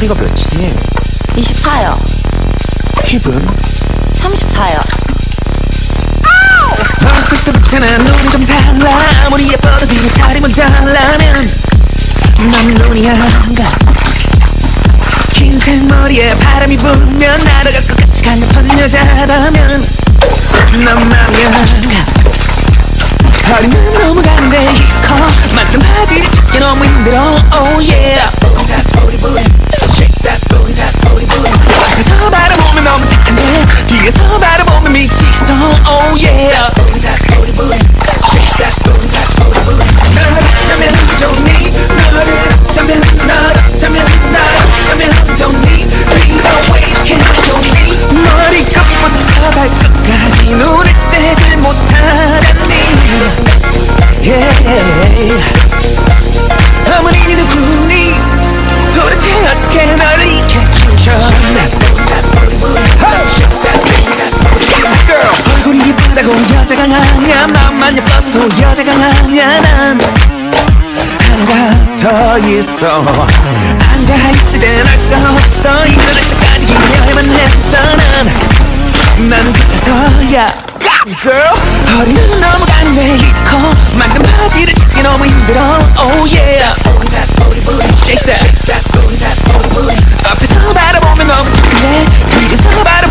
허리가 몇이니? 24요. 힙은? 34요. 어렸을 때부터 난 눈이 좀 달라. 아무리 예뻐도 뒤에 살이 모자라면 넌 눈이 안가. 긴 생머리에 바람이 불면 날아갈 것 같이 강력한 여자라면 넌 맘이 안가. 허리는 너무 가는데 커 만든 바지를 찾기 너무 힘들어. Oh yeah. 앞에서 바라보면 너무 착한데 뒤에서 바라보면 미치겠어. Oh yeah. 너를 어쩌면 좋니? 너를 어쩌면 널 어쩌면 날 어쩌면 좋니? Please wait can't 좋니? 머리끝부터 발끝까지 눈을 떼지 못하다니. Yeah. 어머님이 누구니? 도대체 어떻게 너를 이렇게 키우셔? 얼굴이 이쁘다고 여자가 아냐. 마음만 예뻐서도 여자가 아냐. 난 하나가 더 있어. 앉아있을 땐 알 수가 없어. 일어날 때까지 기다려야만 했어. 난 그래서야 Girl, 허리는 너무 가는데 입커 만든 바지를 찾기 너무 힘들어. Oh yeah. Shake that. 앞에서 바라보면 너무 착한데 뒤에서 바라보면